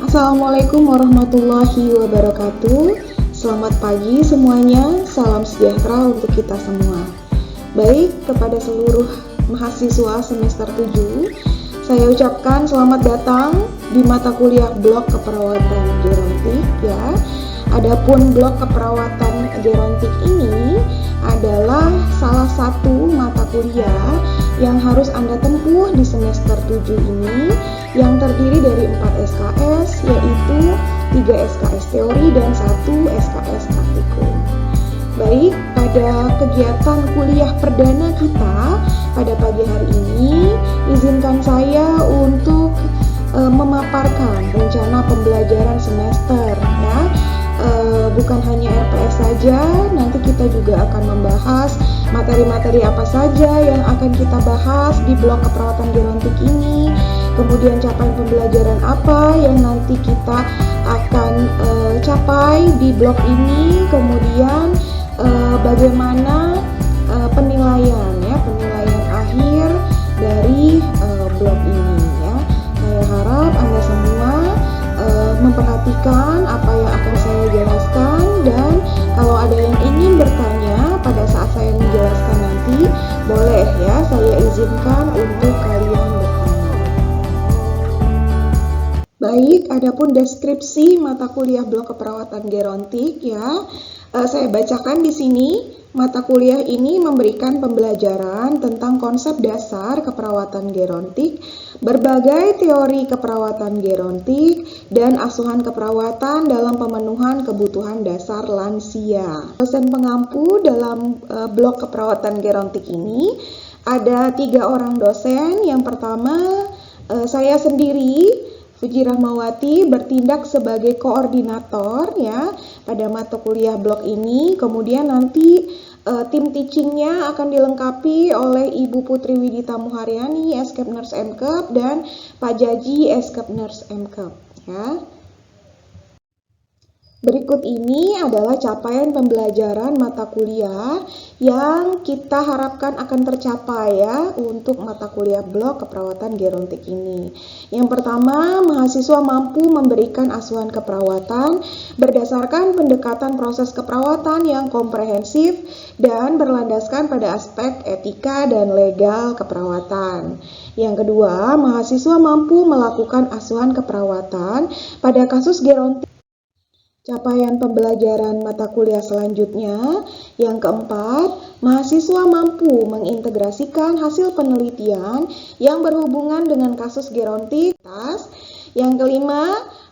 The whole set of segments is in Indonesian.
Assalamualaikum warahmatullahi wabarakatuh. Selamat pagi semuanya, salam sejahtera untuk kita semua. Baik, kepada seluruh mahasiswa semester 7, saya ucapkan selamat datang di mata kuliah blok keperawatan gerontik ya. Adapun blok keperawatan gerontik ini adalah salah satu mata kuliah yang harus Anda tempuh di semester 7 ini, yang terdiri dari 4 SKS, yaitu 3 SKS teori dan 1 SKS praktikum. Baik, pada kegiatan kuliah perdana kita pada pagi hari ini, izinkan saya untuk memaparkan rencana pembelajaran semester ya. Bukan hanya RPS saja, nanti kita juga akan membahas materi-materi apa saja yang akan kita bahas di blok keperawatan gerontik ini, kemudian capaian pembelajaran apa yang nanti kita akan capai di blok ini, kemudian bagaimana penilaian akhir dari blok ini ya. Saya harap Anda semua memperhatikan apa yang akan saya jelaskan, dan kalau ada yang ingin bertanya pada saat saya menjelaskan nanti, boleh ya, saya izinkan untuk kalian bertanya. Baik, adapun deskripsi mata kuliah blok keperawatan gerontik ya, saya bacakan di sini. Mata kuliah ini memberikan pembelajaran tentang konsep dasar keperawatan gerontik, berbagai teori keperawatan gerontik, dan asuhan keperawatan dalam pemenuhan kebutuhan dasar lansia. Dosen pengampu dalam blok keperawatan gerontik ini ada 3 orang dosen. Yang pertama, saya sendiri, Fuji Rahmawati, bertindak sebagai koordinator ya pada mata kuliah blok ini. Kemudian nanti tim teachingnya akan dilengkapi oleh Ibu Putri Widita Muharyani, Eskep Nurse MKep, dan Pak Jaji, Eskep Nurse MKep ya. Berikut ini adalah capaian pembelajaran mata kuliah yang kita harapkan akan tercapai ya untuk mata kuliah blok keperawatan gerontik ini. Yang pertama, mahasiswa mampu memberikan asuhan keperawatan berdasarkan pendekatan proses keperawatan yang komprehensif dan berlandaskan pada aspek etika dan legal keperawatan. Yang kedua, mahasiswa mampu melakukan asuhan keperawatan pada kasus gerontik. Capaian pembelajaran mata kuliah selanjutnya, yang keempat, mahasiswa mampu mengintegrasikan hasil penelitian yang berhubungan dengan kasus gerontik. Yang kelima,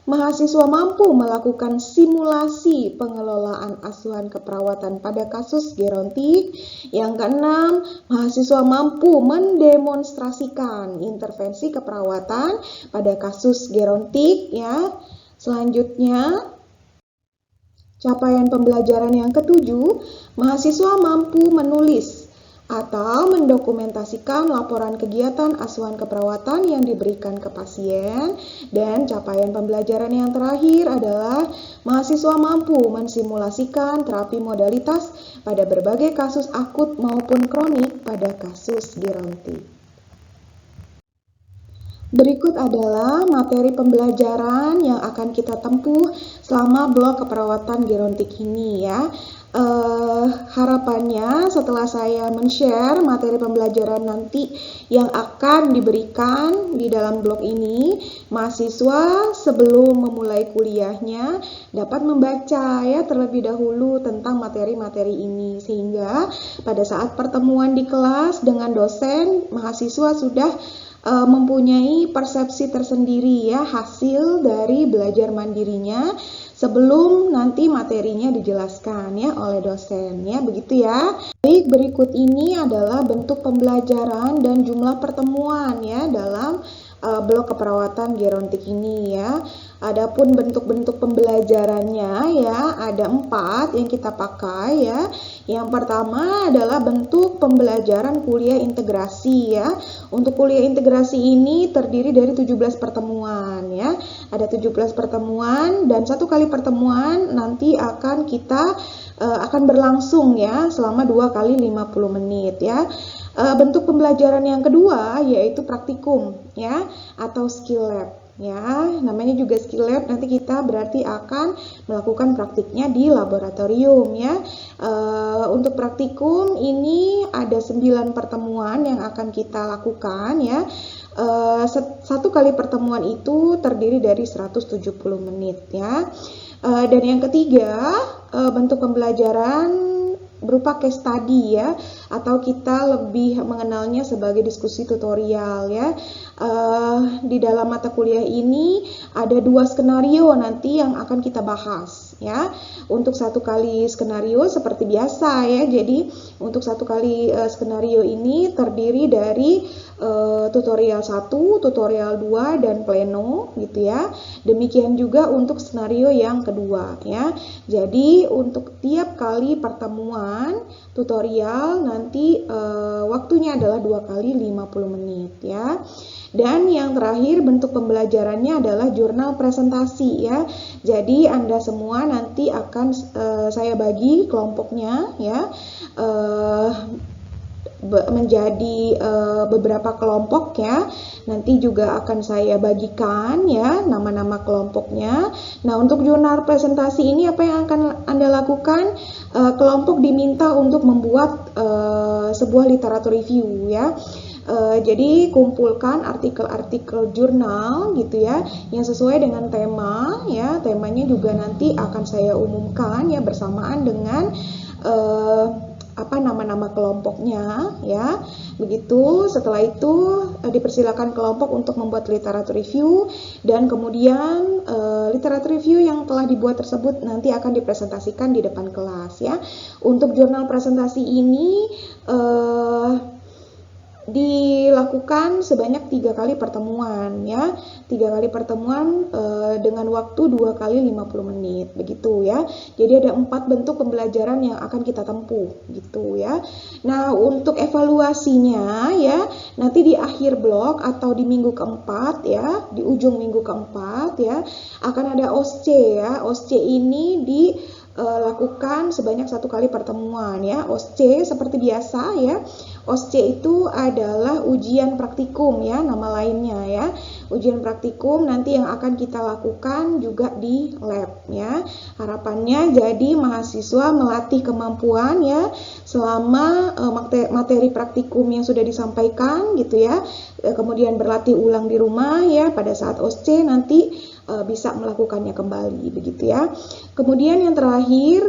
mahasiswa mampu melakukan simulasi pengelolaan asuhan keperawatan pada kasus gerontik. Yang keenam, mahasiswa mampu mendemonstrasikan intervensi keperawatan pada kasus gerontik ya. Selanjutnya, capaian pembelajaran yang ketujuh, mahasiswa mampu menulis atau mendokumentasikan laporan kegiatan asuhan keperawatan yang diberikan ke pasien. Dan capaian pembelajaran yang terakhir adalah mahasiswa mampu mensimulasikan terapi modalitas pada berbagai kasus akut maupun kronik pada kasus gerontik. Berikut adalah materi pembelajaran yang akan kita tempuh selama blok keperawatan gerontik ini ya. Harapannya setelah saya men-share materi pembelajaran nanti yang akan diberikan di dalam blok ini, mahasiswa sebelum memulai kuliahnya dapat membaca ya terlebih dahulu tentang materi-materi ini, sehingga pada saat pertemuan di kelas dengan dosen, mahasiswa sudah mempunyai persepsi tersendiri ya hasil dari belajar mandirinya sebelum nanti materinya dijelaskan ya oleh dosen ya, begitu ya. Baik, berikut ini adalah bentuk pembelajaran dan jumlah pertemuan ya dalam blok keperawatan gerontik ini ya. Adapun bentuk-bentuk pembelajarannya ya ada 4 yang kita pakai ya. Yang pertama adalah bentuk pembelajaran kuliah integrasi ya. Untuk kuliah integrasi ini terdiri dari 17 pertemuan ya. Ada 17 pertemuan, dan satu kali pertemuan nanti akan akan berlangsung ya selama 2 kali 50 menit ya. Bentuk pembelajaran yang kedua yaitu praktikum ya atau skill lab. ya. Namanya juga skill lab, nanti kita berarti akan melakukan praktiknya di laboratorium ya. Untuk praktikum ini ada 9 pertemuan yang akan kita lakukan ya. Satu kali pertemuan itu terdiri dari 170 menit ya. Dan yang ketiga, bentuk pembelajaran berupa case study ya, atau kita lebih mengenalnya sebagai diskusi tutorial ya. Di dalam mata kuliah ini ada 2 skenario nanti yang akan kita bahas ya. Untuk satu kali skenario seperti biasa ya, jadi untuk satu kali skenario ini terdiri dari tutorial 1, tutorial 2, dan pleno gitu ya. Demikian juga untuk skenario yang kedua ya. Jadi untuk tiap kali pertemuan tutorial nanti waktunya adalah 2 kali 50 menit ya. Dan yang terakhir bentuk pembelajarannya adalah jurnal presentasi ya. Jadi Anda semua nanti akan saya bagi kelompoknya ya. Menjadi beberapa kelompok ya. Nanti juga akan saya bagikan ya nama-nama kelompoknya. Nah, untuk jurnal presentasi ini apa yang akan Anda lakukan? Kelompok diminta untuk membuat sebuah literatur review ya. Jadi kumpulkan artikel-artikel jurnal gitu ya yang sesuai dengan tema ya. Temanya juga nanti akan saya umumkan ya bersamaan dengan nama-nama kelompoknya ya. Begitu, setelah itu dipersilakan kelompok untuk membuat literatur review, dan kemudian literatur review yang telah dibuat tersebut nanti akan dipresentasikan di depan kelas ya. Untuk jurnal presentasi ini dilakukan sebanyak 3 kali pertemuan ya. 3 kali pertemuan dengan waktu 2 kali 50 menit begitu ya. Jadi ada 4 bentuk pembelajaran yang akan kita tempuh gitu ya. Nah, untuk evaluasinya ya, nanti di akhir blok atau di minggu keempat ya, di ujung minggu keempat ya, akan ada OSCE ya. OSCE ini dilakukan sebanyak 1 kali pertemuan ya. OSCE seperti biasa ya. OSCE itu adalah ujian praktikum ya, nama lainnya ya. Ujian praktikum nanti yang akan kita lakukan juga di lab ya. Harapannya jadi mahasiswa melatih kemampuan ya selama materi praktikum yang sudah disampaikan gitu ya. Kemudian berlatih ulang di rumah ya, pada saat OSCE nanti bisa melakukannya kembali begitu ya. Kemudian yang terakhir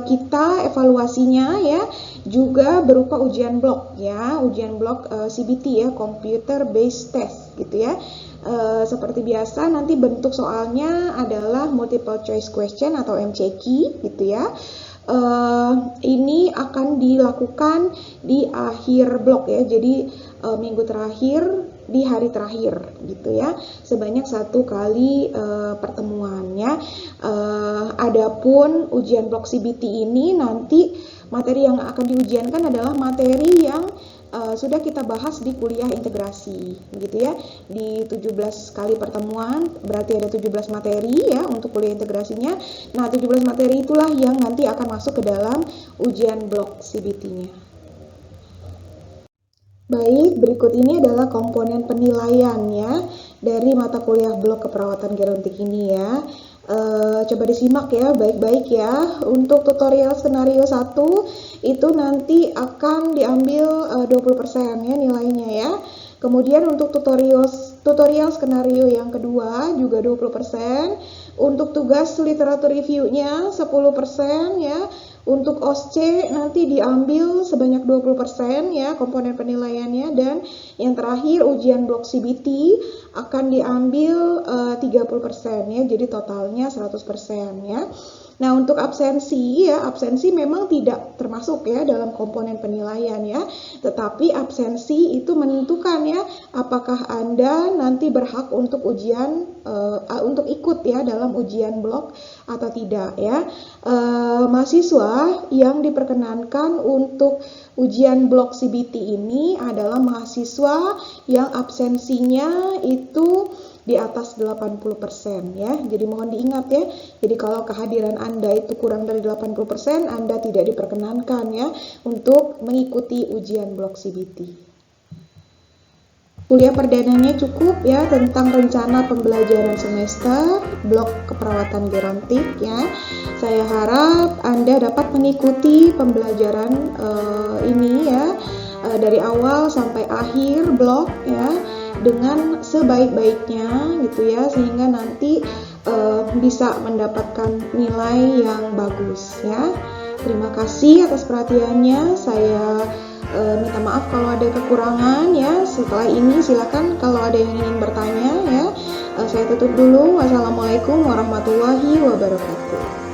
kita evaluasinya ya juga berupa ujian blok ya, ujian blok CBT ya, Computer Based Test gitu ya. Seperti biasa nanti bentuk soalnya adalah multiple choice question atau MCQ gitu ya. Ini akan dilakukan di akhir blok ya, jadi minggu terakhir di hari terakhir gitu ya, sebanyak 1 kali pertemuannya. Adapun ujian blok CBT ini nanti materi yang akan diujiankan adalah materi yang sudah kita bahas di kuliah integrasi gitu ya. Di 17 kali pertemuan berarti ada 17 materi ya untuk kuliah integrasinya. Nah, 17 materi itulah yang nanti akan masuk ke dalam ujian blok CBT-nya. Baik, berikut ini adalah komponen penilaian ya dari mata kuliah blok keperawatan gerontik ini ya. Coba disimak ya baik-baik ya. Untuk tutorial skenario 1 itu nanti akan diambil 20% ya nilainya ya. Kemudian untuk tutorial skenario yang kedua juga 20%. Untuk tugas literatur reviewnya 10% ya. Untuk OSCE nanti diambil sebanyak 20% ya komponen penilaiannya, dan yang terakhir ujian blok CBT akan diambil 30% ya, jadi totalnya 100% ya. Nah, untuk absensi ya, absensi memang tidak termasuk ya dalam komponen penilaian ya, tetapi absensi itu menentukan ya apakah Anda nanti berhak untuk untuk ikut ya dalam ujian blok atau tidak ya. Mahasiswa yang diperkenankan untuk ujian blok CBT ini adalah mahasiswa yang absensinya itu di atas 80% ya. Jadi mohon diingat ya. Jadi kalau kehadiran Anda itu kurang dari 80%, Anda tidak diperkenankan ya untuk mengikuti ujian blok CBT. Kuliah perdananya cukup ya tentang rencana pembelajaran semester blok keperawatan gerontik ya. Saya harap Anda dapat mengikuti pembelajaran ini ya dari awal sampai akhir blok ya dengan sebaik-baiknya gitu ya, sehingga nanti bisa mendapatkan nilai yang bagus ya. Terima kasih atas perhatiannya. Saya minta maaf kalau ada kekurangan ya. Setelah ini silakan kalau ada yang ingin bertanya ya. Saya tutup dulu. Wassalamualaikum warahmatullahi wabarakatuh.